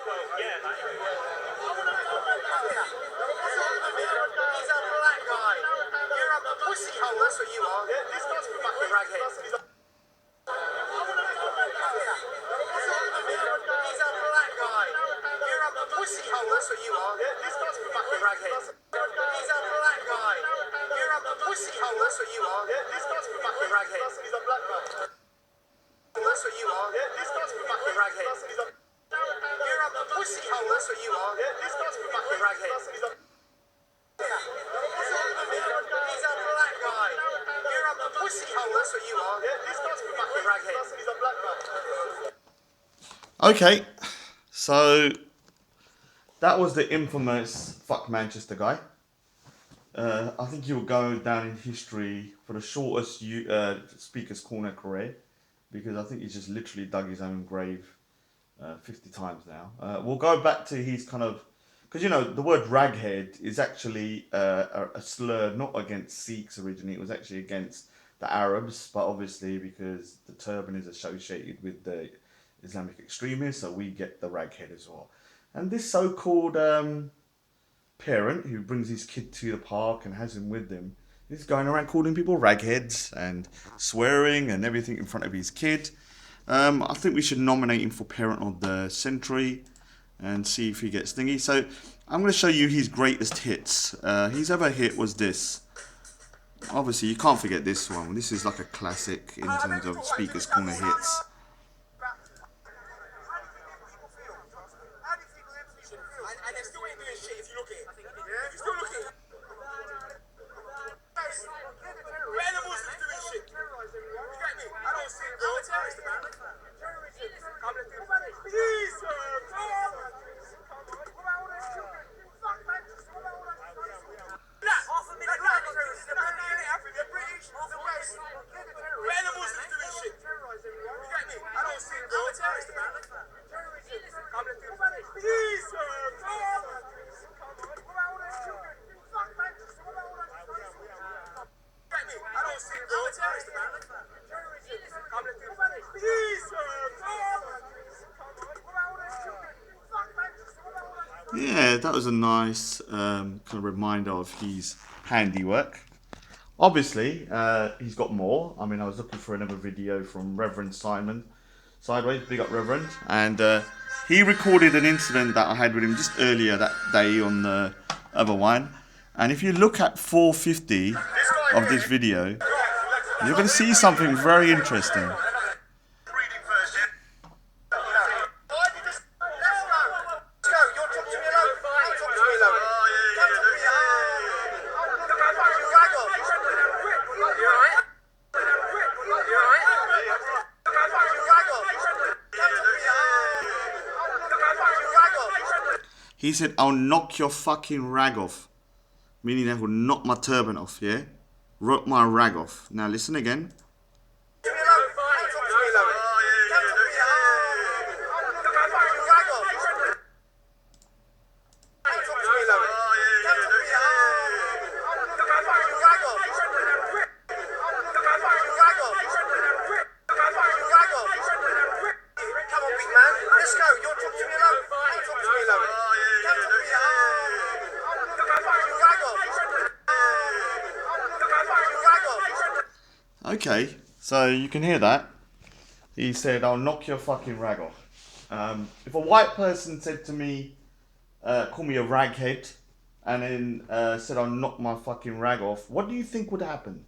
He's a black guy. You're a pussy hole, that's what you are. This guy's fucking raghead. He's a black guy. You're a pussy hole, that's what you are. This guy's fucking raghead. He's a black guy. You're a pussy hole, that's what you are. This guy's fucking raghead. He's a black guy. That's what you are. This guy's fucking raghead. You're a pussy hole, that's what you are. This guy's fucking raghead. He's a black guy. You're a pussy hole, that's what you are. This guy's fucking raghead. He's a black guy. Okay, so that was the infamous Fuck Manchester guy. I think he'll go down in history for the shortest Speaker's Corner career, because I think he's just literally dug his own grave 50 times now. We'll go back to his kind of, because you know the word raghead is actually a slur not against Sikhs originally, it was actually against the Arabs, but obviously because the turban is associated with the Islamic extremists, so we get the raghead as well. And this so-called parent who brings his kid to the park and has him with them is going around calling people ragheads and swearing and everything in front of his kid. I think we should nominate him for Parent of the Century and see if he gets thingy. So I'm going to show you his greatest hits. His other hit was this. Obviously, you can't forget this one. This is like a classic in terms of Speaker's Corner hits. Yeah, that was a nice kind of reminder of his handiwork. Obviously, he's got more. I mean, I was looking for another video from Reverend Simon Sideways, big up Reverend, and he recorded an incident that I had with him just earlier that day on the other one. And if you look at 450 of this video, you're going to see something very interesting. He said, "I'll knock your fucking rag off." Meaning that will knock my turban off, yeah? Rock my rag off. Now listen again. Okay, so you can hear that. He said, "I'll knock your fucking rag off." If a white person said to me, call me a raghead, and then said, "I'll knock my fucking rag off," what do you think would happen?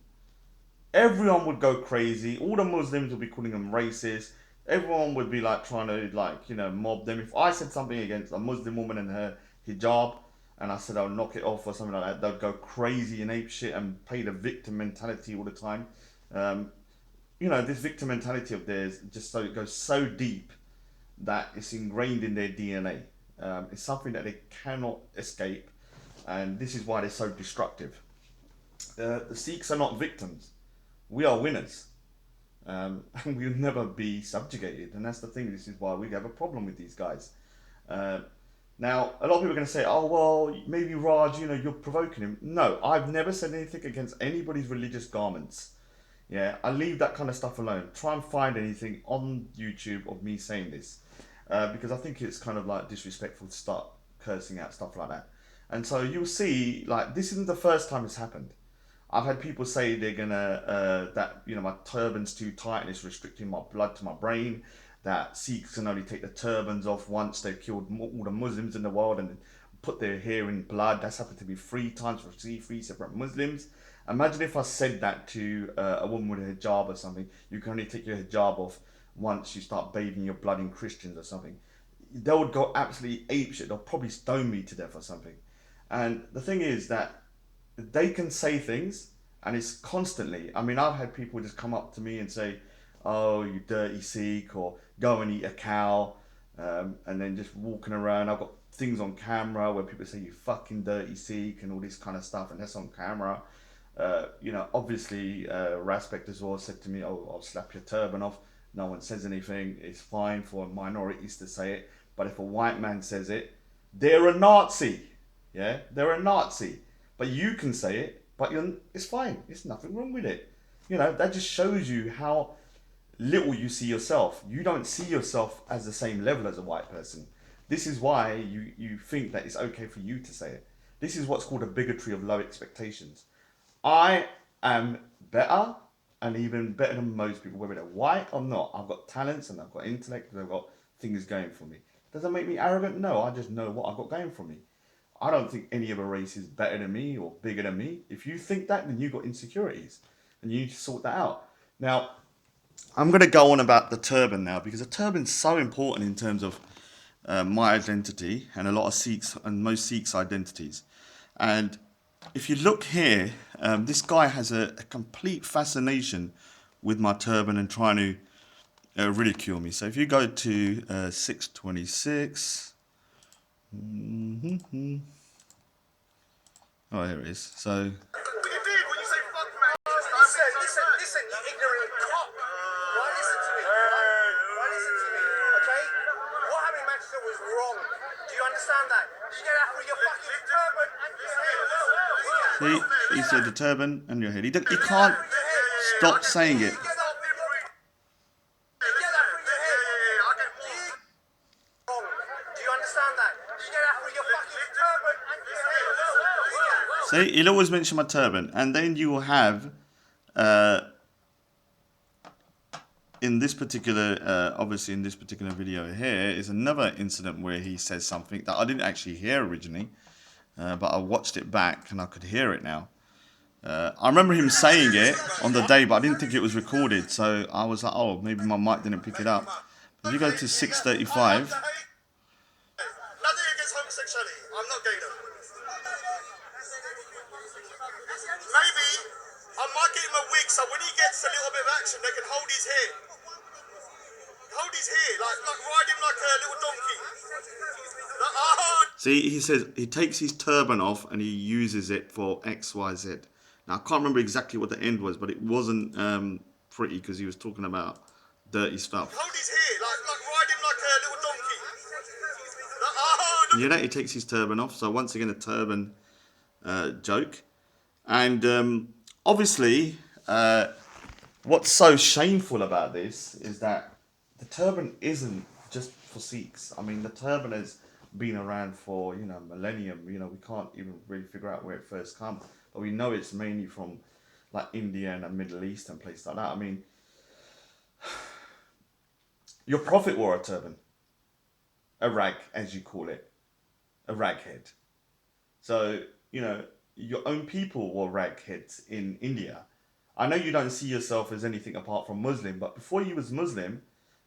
Everyone would go crazy. All the Muslims would be calling them racist. Everyone would be like trying to mob them. If I said something against a Muslim woman and her hijab, and I said I'll knock it off or something like that, they'd go crazy and ape shit and play the victim mentality all the time. This victim mentality of theirs, just so it goes so deep that it's ingrained in their DNA. It's something that they cannot escape, and this is why they're so destructive. The Sikhs are not victims. We are winners. And we'll never be subjugated, and that's the thing. This is why we have a problem with these guys. Now, a lot of people are going to say, "Oh, well, maybe Raj, you're provoking him." No, I've never said anything against anybody's religious garments. Yeah, I leave that kind of stuff alone. Try and find anything on YouTube of me saying this. because I think it's kind of like disrespectful to start cursing out stuff like that. And so you'll see, like, this isn't the first time it's happened. I've had people say they're gonna that my turban's too tight and it's restricting my blood to my brain. That Sikhs can only take the turbans off once they've killed all the Muslims in the world and put their hair in blood. That's happened to me 3 times for three separate Muslims. Imagine if I said that to a woman with a hijab or something. You can only take your hijab off once you start bathing your blood in Christians or something. They would go absolutely apeshit. They'll probably stone me to death or something. And the thing is that they can say things, and it's constantly. I mean, I've had people just come up to me and say, "Oh, you dirty Sikh," or "Go and eat a cow," and then just walking around. I've got things on camera where people say, "You fucking dirty Sikh," and all this kind of stuff, and that's on camera. Obviously, Raspect as well said to me, "Oh, I'll slap your turban off." No one says anything. It's fine for minorities to say it, but if a white man says it, they're a Nazi. Yeah, they're a Nazi. But you can say it, but it's fine. There's nothing wrong with it. That just shows you how little you see yourself. You don't see yourself as the same level as a white person. This is why you think that it's okay for you to say it. This is what's called a bigotry of low expectations. I am better, and even better than most people, whether they're white or not. I've got talents and I've got intellect and I've got things going for me. Does that make me arrogant? No, I just know what I've got going for me. I don't think any other race is better than me or bigger than me. If you think that, then you've got insecurities and you need to sort that out. Now, I'm going to go on about the turban now because the turban's so important in terms of my identity and a lot of Sikhs and most Sikhs' identities. And if you look here, this guy has a complete fascination with my turban and trying to ridicule me. So if you go to 626... Oh, here it is. So. What you did when you say fuck man? Listen, you ignorant cop. Right, listen to me. Right, listen to me. Okay? What happened in Manchester was wrong. Do you understand that? Did you get that through your fucking turban and your head? See, he said the turban and your head. He can't stop saying it. See, he'll always mention my turban, and then you will have, in this particular, obviously in this particular video here, is another incident where he says something that I didn't actually hear originally, but I watched it back and I could hear it now. I remember him saying it on the day, but I didn't think it was recorded, so I was like, oh, maybe my mic didn't pick it up. If you go to 635... Nothing against homosexuality. I'm not gay though. Maybe I might get him a wig so when he gets a little bit of action, they can hold his hair. Hold his hair, like ride him like a little donkey. See, he says he takes his turban off and he uses it for X, Y, Z. Now, I can't remember exactly what the end was, but it wasn't pretty because he was talking about dirty stuff. Hold his hair, like ride him like a little donkey. Yeah, he takes his turban off. So once again, a turban joke. And obviously, what's so shameful about this is that the turban isn't just for Sikhs. I mean, the turban has been around for, millennium. We can't even really figure out where it first came. But we know it's mainly from, like, India and the Middle East and places like that. I mean, your prophet wore a turban. A rag, as you call it. A raghead. So, your own people wore ragheads in India. I know you don't see yourself as anything apart from Muslim, but before you was Muslim,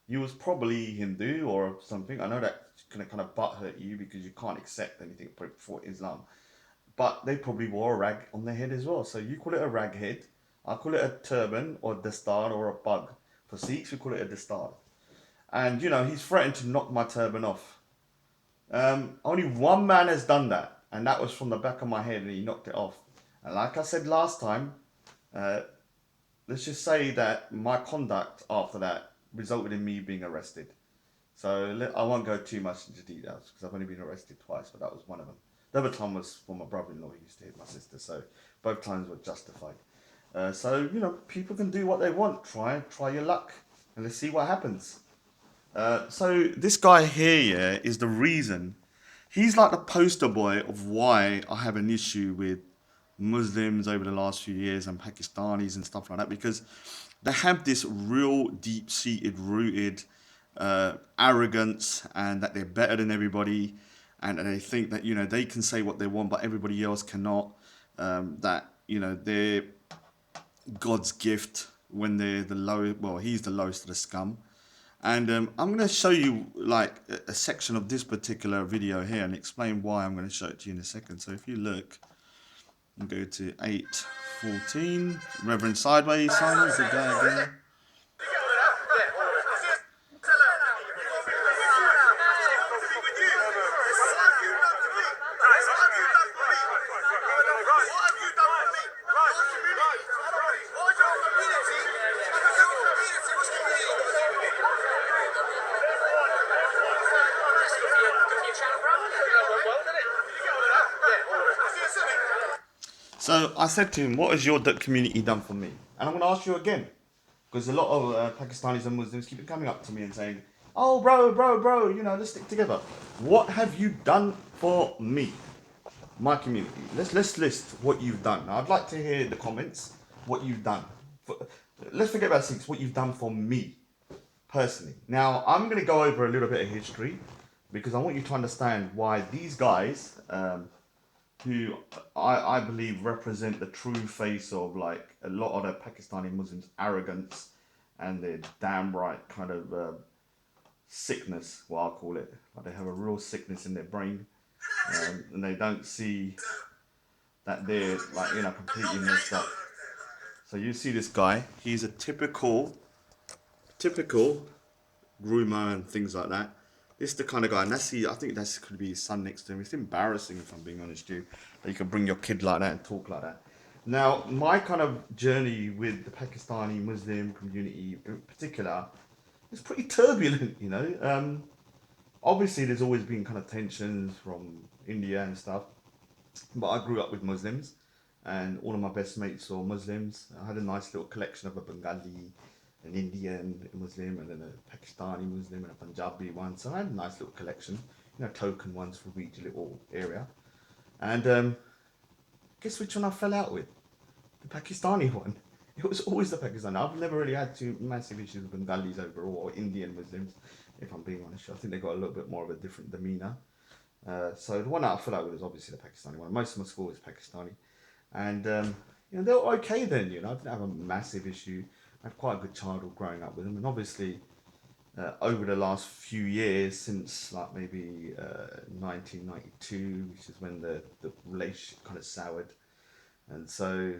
you was probably Hindu or something. I know that's going to kind of butthurt you because you can't accept anything before Islam. But they probably wore a rag on their head as well. So you call it a raghead. I call it a turban or dastard or a bug. For Sikhs, we call it a dastard. And, he's threatened to knock my turban off. Only one man has done that. And that was from the back of my head and he knocked it off. And like I said last time, let's just say that my conduct after that resulted in me being arrested. So I won't go too much into details because I've only been arrested twice, but that was one of them. The other time was for my brother-in-law who used to hit my sister, so both times were justified. So, people can do what they want. Try your luck and let's see what happens. So this guy here, yeah, is the reason. He's like the poster boy of why I have an issue with Muslims over the last few years and Pakistanis and stuff like that, because they have this real deep-seated, rooted arrogance, and that they're better than everybody, and that they think that they can say what they want, but everybody else cannot. That they're God's gift when they're the low. Well, he's the lowest of the scum. And I'm going to show you like a section of this particular video here and explain why. I'm going to show it to you in a second. So if you look and go to 8:14, Reverend Sideways, Simon, the guy again. So I said to him, what has your community done for me? And I'm going to ask you again, because a lot of Pakistanis and Muslims keep coming up to me and saying, oh, bro, let's stick together. What have you done for me, my community? Let's list what you've done. Now, I'd like to hear the comments, what you've done. Let's forget about six, what you've done for me, personally. Now, I'm going to go over a little bit of history, because I want you to understand why these guys... who I believe represent the true face of like a lot of the Pakistani Muslims' arrogance and their damn right kind of sickness, what I'll call it. Like they have a real sickness in their brain, and they don't see that they're like completely messed up. So you see this guy, he's a typical groomer and things like that. This is the kind of guy, and I think that's could be his son next to him. It's embarrassing, if I'm being honest with you, that you can bring your kid like that and talk like that. Now, my kind of journey with the Pakistani Muslim community in particular is pretty turbulent, Obviously, there's always been kind of tensions from India and stuff, but I grew up with Muslims, and all of my best mates were Muslims. I had a nice little collection of a Bengali, an Indian Muslim, and then a Pakistani Muslim, and a Punjabi one. So I had a nice little collection, token ones for each little area. And guess which one I fell out with? The Pakistani one. It was always the Pakistani. I've never really had too massive issues with Bengalis overall, or Indian Muslims, if I'm being honest. I think they've got a little bit more of a different demeanour. So the one that I fell out with is obviously the Pakistani one. Most of my school is Pakistani. And, they were okay then, I didn't have a massive issue. I had quite a good childhood growing up with them. And obviously, over the last few years, since like maybe 1992, which is when the relationship kind of soured. And so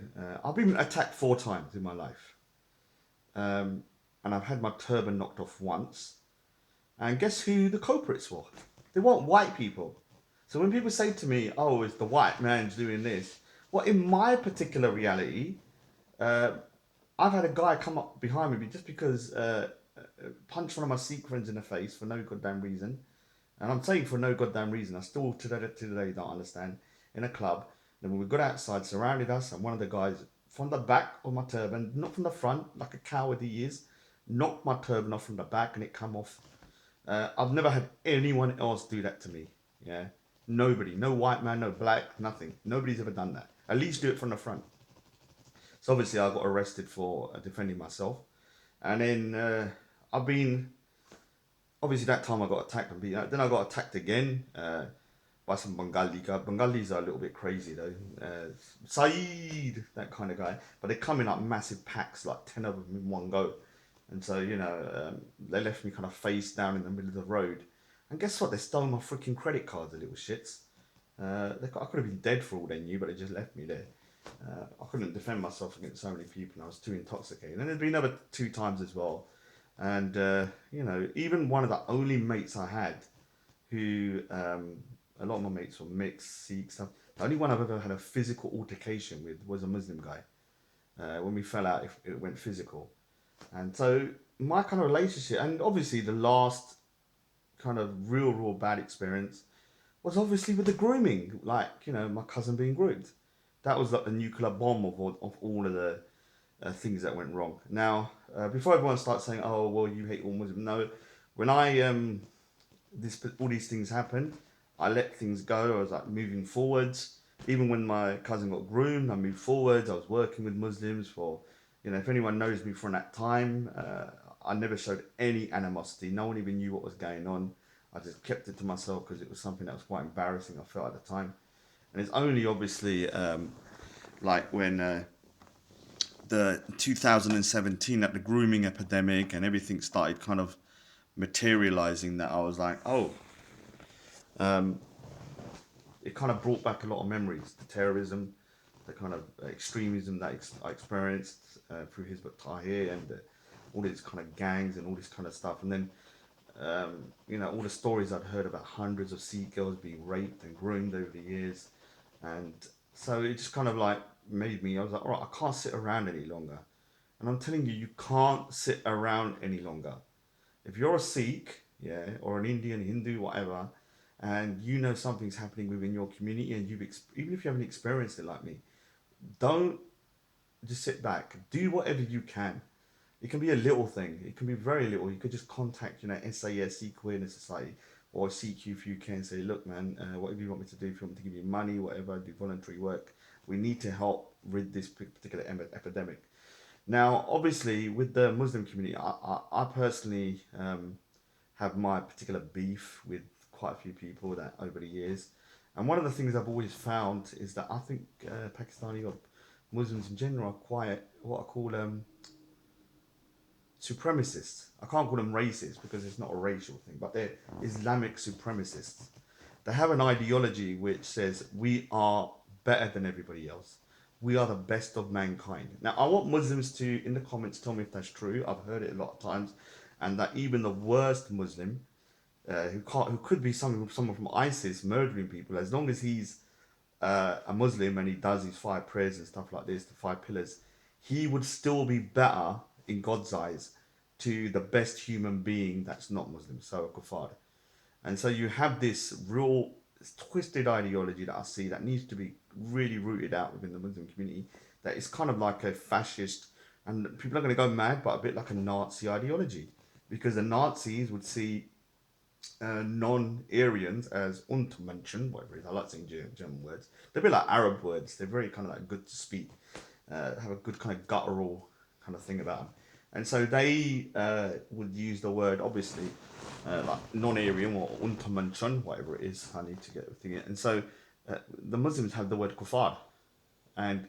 I've been attacked 4 times in my life. And I've had my turban knocked off once. And guess who the culprits were? They weren't white people. So when people say to me, oh, it's the white man's doing this. Well, in my particular reality, I've had a guy come up behind me just because punch one of my Sikh friends in the face for no goddamn reason. And I'm saying for no goddamn reason. I still today don't understand. In a club. Then when we got outside, surrounded us, and one of the guys from the back of my turban, not from the front, like a coward he is, knocked my turban off from the back and it come off. I've never had anyone else do that to me. Yeah. Nobody. No white man, no black, nothing. Nobody's ever done that. At least do it from the front. So obviously I got arrested for defending myself. And then I've been... Obviously that time I got attacked and beat up. Then I got attacked again by some Bengali guy. Bengalis are a little bit crazy though. Saeed, that kind of guy. But they come in like massive packs, like 10 of them in one go. And so, they left me kind of face down in the middle of the road. And guess what? They stole my freaking credit card, the little shits. I could have been dead for all they knew, but they just left me there. I couldn't defend myself against so many people, and I was too intoxicated. And there's been another 2 times as well. And, even one of the only mates I had who, a lot of my mates were mixed, Sikh stuff. The only one I've ever had a physical altercation with was a Muslim guy. When we fell out, it went physical. And so my kind of relationship, and obviously the last kind of real bad experience was obviously with the grooming, like, my cousin being groomed. That was like the nuclear bomb of all of the things that went wrong. Now, before everyone starts saying, oh, well, you hate all Muslims, no, when I all these things happened, I let things go. I was like moving forwards. Even when my cousin got groomed, I moved forwards. I was working with Muslims for, if anyone knows me from that time, I never showed any animosity. No one even knew what was going on. I just kept it to myself because it was something that was quite embarrassing, I felt at the time. And it's only obviously like when the 2017, that the grooming epidemic and everything started kind of materializing, that I was like, oh, it kind of brought back a lot of memories. The terrorism, the kind of extremism that I experienced through Hizb ut-Tahrir and all these kind of gangs and all this kind of stuff. And then, all the stories I'd heard about hundreds of Sikh girls being raped and groomed over the years. And so it just kind of like made me, I was like, all right, I can't sit around any longer. And I'm telling you, you can't sit around any longer. If you're a Sikh, yeah, or an Indian, Hindu, whatever, and you know something's happening within your community, and even if you haven't experienced it like me, don't just sit back. Do whatever you can. It can be a little thing. It can be very little. You could just contact, SAS, Sikh Awareness Society, or CQ if you can. Say, look, man, whatever you want me to do, if you want me to give you money, whatever, do voluntary work. We need to help rid this particular epidemic. Now, obviously, with the Muslim community, I personally have my particular beef with quite a few people that over the years. And one of the things I've always found is that I think Pakistani or Muslims in general are quite what I call supremacists. I can't call them racist because it's not a racial thing, but they're Islamic supremacists. They have an ideology which says we are better than everybody else. We are the best of mankind. Now, I want Muslims to, in the comments, tell me if that's true. I've heard it a lot of times. And that even the worst Muslim, who could be someone from ISIS murdering people, as long as he's a Muslim and he does his 5 prayers and stuff like this, the 5 pillars, he would still be better in God's eyes to the best human being that's not Muslim, so a kuffar. And so you have this real twisted ideology that I see that needs to be really rooted out within the Muslim community, that is kind of like a fascist, and people are going to go mad, but a bit like a Nazi ideology, because the Nazis would see non-Aryans as Untermenschen, whatever it is. I like saying German words. They're a bit like Arab words. They're very kind of like good to speak, have a good kind of guttural kind of thing about them. And so they would use the word, obviously, like non-Aryan or Untermenschen, whatever it is. I need to get everything in. And so the Muslims have the word kuffar. And,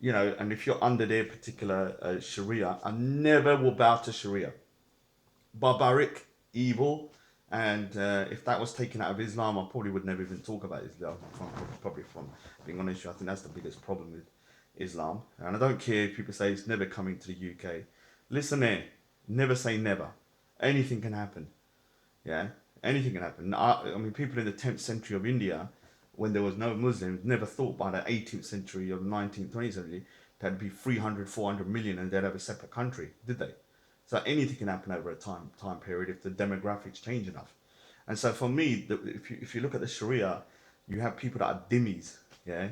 and if you're under their particular Sharia, I never will bow to Sharia. Barbaric, evil, and if that was taken out of Islam, I probably would never even talk about Islam. Probably from being honest, I think that's the biggest problem with Islam. And I don't care if people say it's never coming to the UK. Listen here, never say never. Anything can happen. Yeah, anything can happen. I mean, people in the 10th century of India, when there was no Muslims, never thought by the 18th century or 19th, 20th century, there'd be 300, 400 million and they'd have a separate country, did they? So anything can happen over a time period if the demographics change enough. And so for me, if you look at the Sharia, you have people that are dhimmis, yeah?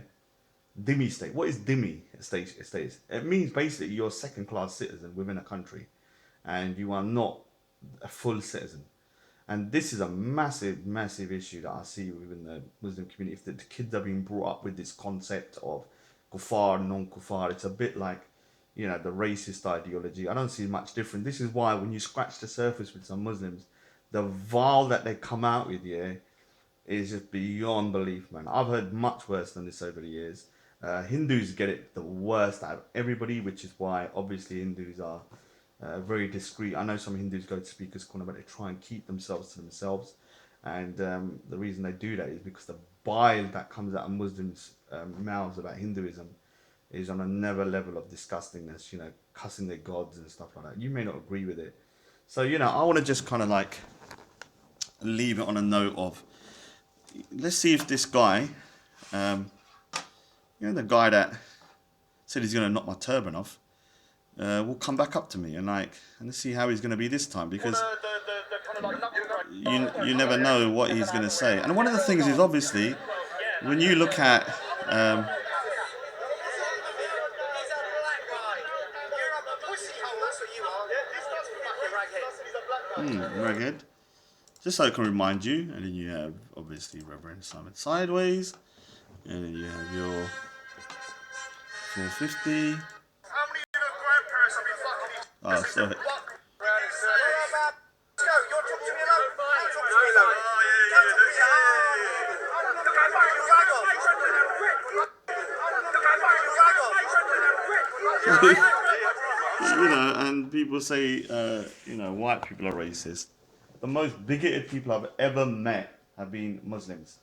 Dhimmi state. What is dhimmi state? It means basically you're a second-class citizen within a country and you are not a full citizen. And this is a massive, massive issue that I see within the Muslim community. If the kids are being brought up with this concept of kuffar, non-kuffar, it's a bit like, the racist ideology. I don't see much different. This is why when you scratch the surface with some Muslims, the vile that they come out with, yeah, is just beyond belief, man. I've heard much worse than this over the years. Hindus get it the worst out of everybody, which is why obviously Hindus are very discreet. I know some Hindus go to speakers corner, but they try and keep themselves to themselves. And the reason they do that is because the bile that comes out of Muslims' mouths about Hinduism is on another level of disgustingness, cussing their gods and stuff like that. You may not agree with it. So, I want to just kind of like leave it on a note of, let's see if this guy, the guy that said he's going to knock my turban off, will come back up to me and let's see how he's going to be this time, because you never know what he's going to say. And one of the things is, obviously, when you look at Raghead. Just so I can remind you. And then you have, obviously, Reverend Simon Sideways. And then you have your 450. How many of your grandparents have been fucking each Oh, sorry. Let's go, you're talking to me alone? Don't talk to me alone. Don't talk to me alone. Look how far you rag off. Look how far you rag off. You know, and people say, you know, white people are racist. The most bigoted people I've ever met have been Muslims.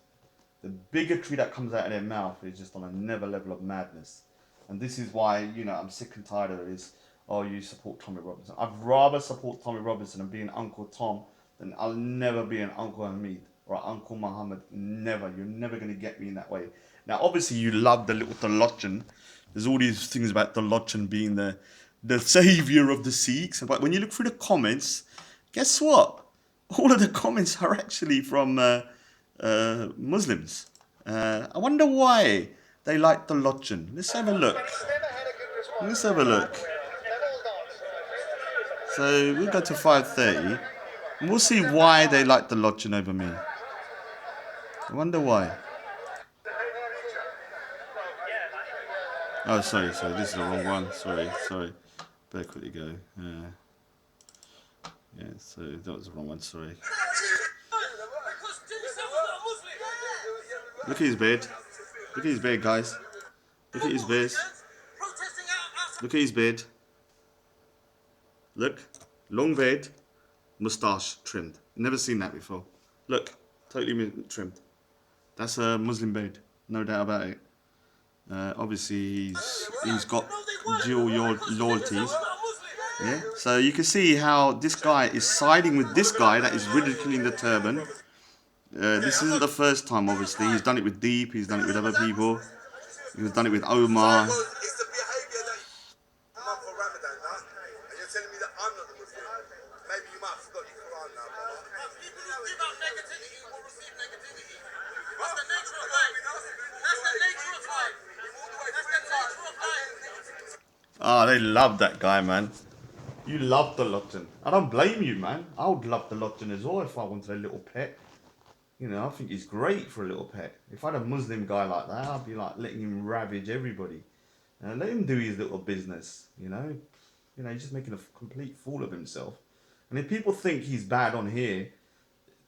The bigotry that comes out of their mouth is just on another level of madness. And this is why, you know, I'm sick and tired of this. Oh, you support Tommy Robinson. I'd rather support Tommy Robinson and be an Uncle Tom than I'll never be an Uncle Hamid or Uncle Muhammad. Never. You're never going to get me in that way. Now, obviously, you love the little Tolochan. There's all these things about Tolochan being the savior of the Sikhs. But when you look through the comments, guess what? All of the comments are actually from Muslims. I wonder why they like Tolochan. Let's have a look. Let's have a look. So we'll go to 5:30 and we'll see why they like Tolochan over me. I wonder why. Oh, sorry, this is the wrong one. Sorry. Better quickly go. Yeah, so that was the wrong one, sorry. Look at his beard. Look at his beard, guys. Look at his beard. Look at his beard. Look. Long beard. Moustache trimmed. Never seen that before. Look. Totally trimmed. That's a Muslim beard. No doubt about it. Obviously, he's got dual loyalties. Yeah. So you can see how this guy is siding with this guy that is ridiculing the turban. This isn't the first time, obviously. He's done it with Deep. He's done it with other people. He's done it with Omar. It's the behaviour that month of Ramadan, huh? And you're telling me that I'm not the Muslim. Maybe you might have forgot your Quran now. People who give out negativity will receive negativity. That's the nature of life. That's the nature of life. That's the nature of life. Ah, they love that guy, man. You love the Tolochan. I don't blame you, man. I would love the Tolochan as well if I wanted a little pet. You know, I think he's great for a little pet. If I had a Muslim guy like that, I'd be like letting him ravage everybody. Let him do his little business, you know. You know, he's just making a complete fool of himself. And if people think he's bad on here,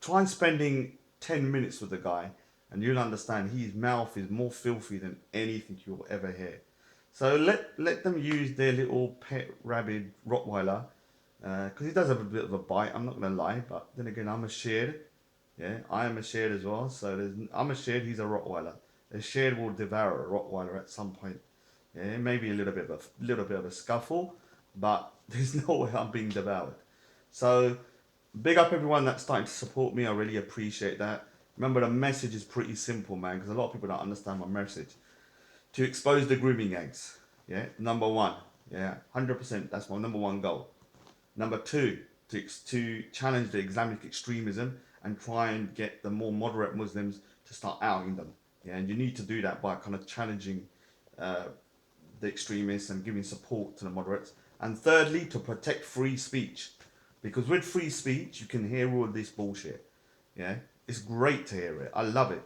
try spending 10 minutes with the guy and you'll understand his mouth is more filthy than anything you'll ever hear. So let them use their little pet rabid Rottweiler, because he does have a bit of a bite, I'm not going to lie, but then again, I'm a shared. Yeah, I am a shared as well, so I'm a shared, he's a Rottweiler. A shared will devour a Rottweiler at some point. Yeah, maybe a little bit of a scuffle, but there's no way I'm being devoured. So, big up everyone that's starting to support me, I really appreciate that. Remember, the message is pretty simple, man, because a lot of people don't understand my message. To expose the grooming gangs, yeah, number one, yeah, 100%, that's my number one goal. Number two, to challenge the Islamic extremism and try and get the more moderate Muslims to start outing them, yeah, and you need to do that by kind of challenging the extremists and giving support to the moderates. And thirdly, to protect free speech, because with free speech, you can hear all this bullshit, yeah, it's great to hear it, I love it.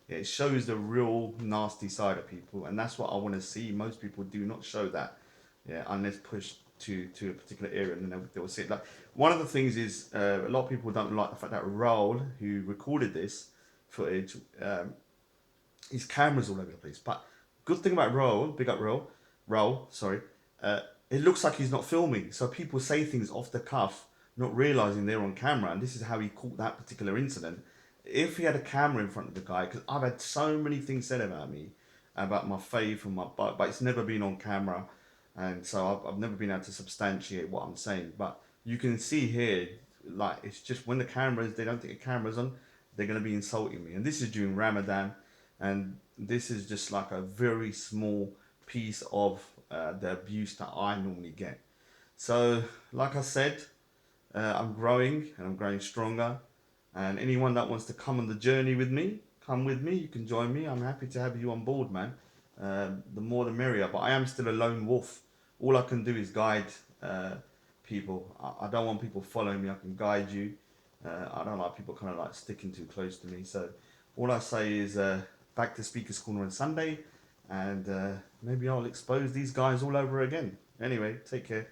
It shows the real nasty side of people, and that's what I want to see. Most people do not show that, yeah, unless pushed to a particular area, and then they will see it. Like, one of the things is a lot of people don't like the fact that Raoul, who recorded this footage, his camera's all over the place. But good thing about Raoul, big up Raoul, sorry, it looks like he's not filming. So people say things off the cuff, not realizing they're on camera, and this is how he caught that particular incident. If he had a camera in front of the guy, because I've had so many things said about me, about my faith and my but it's never been on camera, and so I've never been able to substantiate what I'm saying. But you can see here, like, it's just when the cameras, they don't think the camera's on, they're going to be insulting me. And this is during Ramadan, and this is just like a very small piece of the abuse that I normally get. So, like I said, I'm growing and I'm growing stronger. And anyone that wants to come on the journey with me, come with me. You can join me. I'm happy to have you on board, man. The more the merrier. But I am still a lone wolf. All I can do is guide people. I don't want people following me. I can guide you. I don't like people kind of like sticking too close to me. So all I say is back to Speaker's Corner on Sunday, and maybe I'll expose these guys all over again. Anyway, take care.